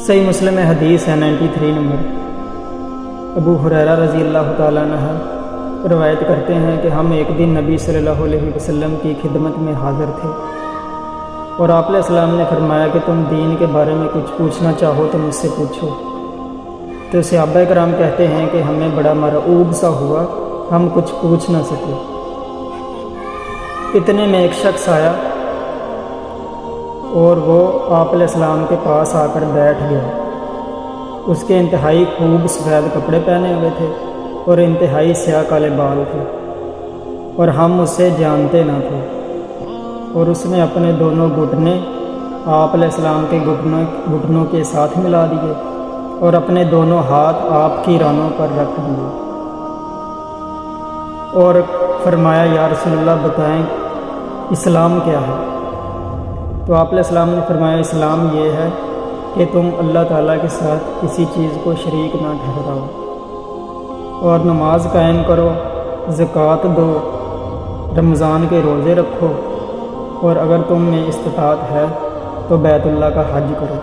صحیح مسلم میں حدیث ہے 93 نمبر۔ ابو ہریرہ رضی اللہ تعالیٰ عنہ روایت کرتے ہیں کہ ہم ایک دن نبی صلی اللہ علیہ وسلم کی خدمت میں حاضر تھے اور آپ علیہ السلام نے فرمایا کہ تم دین کے بارے میں کچھ پوچھنا چاہو تو مجھ سے پوچھو۔ تو صحابہ کرام کہتے ہیں کہ ہمیں بڑا مرعوب سا ہوا، ہم کچھ پوچھ نہ سکے۔ اتنے میں ایک شخص آیا اور وہ آپ علیہ السلام کے پاس آ کر بیٹھ گیا۔ اس کے انتہائی خوب سفید کپڑے پہنے ہوئے تھے اور انتہائی سیاہ کالے بال تھے، اور ہم اسے جانتے نہ تھے۔ اور اس نے اپنے دونوں گھٹنے آپ علیہ السلام کے گھٹنوں کے ساتھ ملا دیے اور اپنے دونوں ہاتھ آپ کی رانوں پر رکھ دیے اور فرمایا یا رسول اللہ بتائیں اسلام کیا ہے؟ تو آپ علیہ السلام نے فرمایا اسلام یہ ہے کہ تم اللہ تعالیٰ کے ساتھ کسی چیز کو شریک نہ ٹھہراؤ، اور نماز قائم کرو، زکوٰۃ دو، رمضان کے روزے رکھو، اور اگر تم میں استطاعت ہے تو بیت اللہ کا حج کرو۔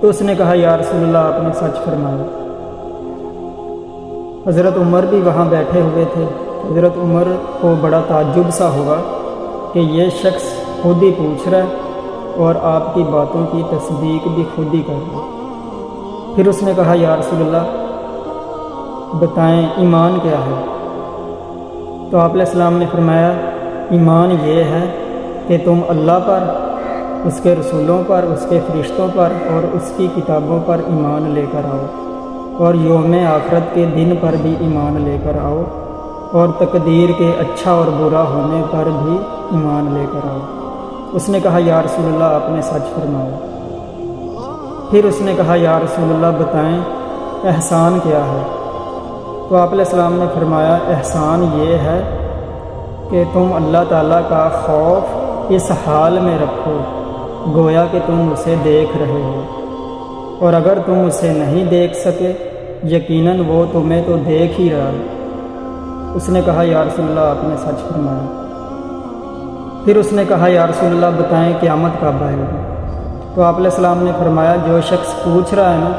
تو اس نے کہا یا رسول اللہ آپ نے سچ فرمایا۔ حضرت عمر بھی وہاں بیٹھے ہوئے تھے۔ حضرت عمر کو بڑا تعجب سا ہوا کہ یہ شخص خود ہی پوچھ رہا ہے اور آپ کی باتوں کی تصدیق بھی خود ہی کر رہا ہے۔ پھر اس نے کہا یا رسول اللہ بتائیں ایمان کیا ہے؟ تو آپ علیہ السلام نے فرمایا ایمان یہ ہے کہ تم اللہ پر، اس کے رسولوں پر، اس کے فرشتوں پر اور اس کی کتابوں پر ایمان لے کر آؤ، اور یوم آخرت کے دن پر بھی ایمان لے کر آؤ، اور تقدیر کے اچھا اور برا ہونے پر بھی ایمان لے کر آؤ۔ اس نے کہا یا رسول اللہ آپ نے سچ فرمایا۔ پھر اس نے کہا یا رسول اللہ بتائیں احسان کیا ہے؟ تو آپ علیہ السلام نے فرمایا احسان یہ ہے کہ تم اللہ تعالیٰ کا خوف اس حال میں رکھو گویا کہ تم اسے دیکھ رہے ہو، اور اگر تم اسے نہیں دیکھ سکے یقیناً وہ تمہیں تو دیکھ ہی رہا ہے۔ اس نے کہا یا رسول اللہ آپ نے سچ فرمایا۔ پھر اس نے کہا یا رسول اللہ بتائیں قیامت کب آئے گی؟ تو آپ علیہ السلام نے فرمایا جو شخص پوچھ رہا ہے نا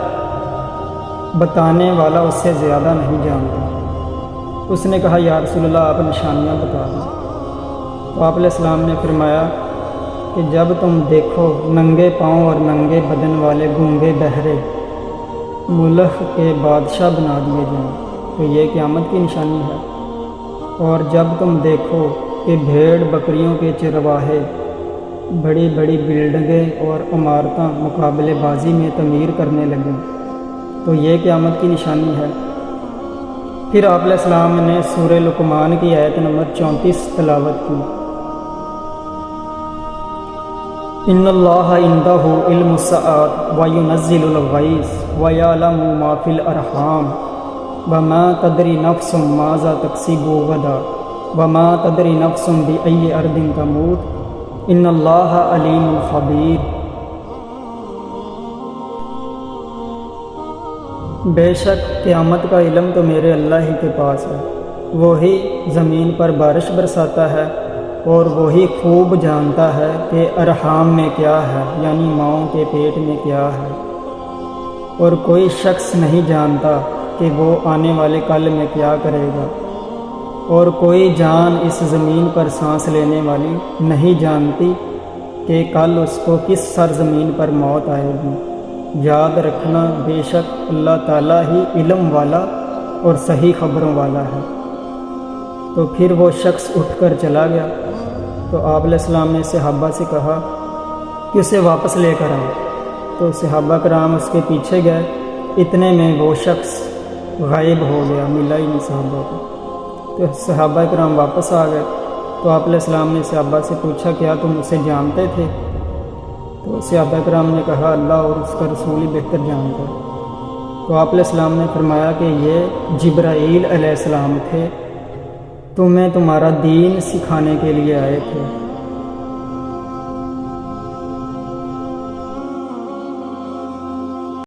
بتانے والا اس سے زیادہ نہیں جانتا۔ اس نے کہا یا رسول اللہ آپ نشانیاں بتا دیں۔ تو آپ علیہ السلام نے فرمایا کہ جب تم دیکھو ننگے پاؤں اور ننگے بدن والے گونگے بہرے ملک کے بادشاہ بنا دیے جائیں تو یہ قیامت کی نشانی ہے، اور جب تم دیکھو کہ بھیڑ بکریوں کے چرواہے بڑی بڑی بلڈنگیں اور عمارتیں مقابلے بازی میں تعمیر کرنے لگیں تو یہ قیامت کی نشانی ہے۔ پھر آپ علیہ السلام نے سورہ لقمان کی آیت نمبر 34 تلاوت کی۔ ان اللہ عندہ علم الساعۃ وینزل الغیث ویعلم ما فی الارحام وما تدری نفس ماذا تکسب غدا وما تدری نفس بأی ارض تموت ان اللہ علیم خبیر۔ بے شک قیامت کا علم تو میرے اللہ ہی کے پاس ہے، وہی زمین پر بارش برساتا ہے اور وہی خوب جانتا ہے کہ ارحام میں کیا ہے، یعنی ماؤں کے پیٹ میں کیا ہے، اور کوئی شخص نہیں جانتا کہ وہ آنے والے کل میں کیا کرے گا، اور کوئی جان اس زمین پر سانس لینے والی نہیں جانتی کہ کل اس کو کس سرزمین پر موت آئے گی۔ یاد رکھنا بے شک اللہ تعالیٰ ہی علم والا اور صحیح خبروں والا ہے۔ تو پھر وہ شخص اٹھ کر چلا گیا۔ تو آپ علیہ السلام نے صحابہ سے کہا کہ اسے واپس لے کر آؤ۔ تو صحابہ کرام اس کے پیچھے گئے، اتنے میں وہ شخص غائب ہو گیا، ملا ہی نہیں صحابہ کو۔ تو صحابہ کرام واپس آ گئے۔ تو آپ علیہ السلام نے صحابہ سے پوچھا کیا تم اسے جانتے تھے؟ تو صحابہ کرام نے کہا اللہ اور اس کا رسول ہی بہتر جانتا ہے۔ تو آپ علیہ السلام نے فرمایا کہ یہ جبرائیل علیہ السلام تھے، تمہیں تمہارا دین سکھانے کے لیے آئے تھے۔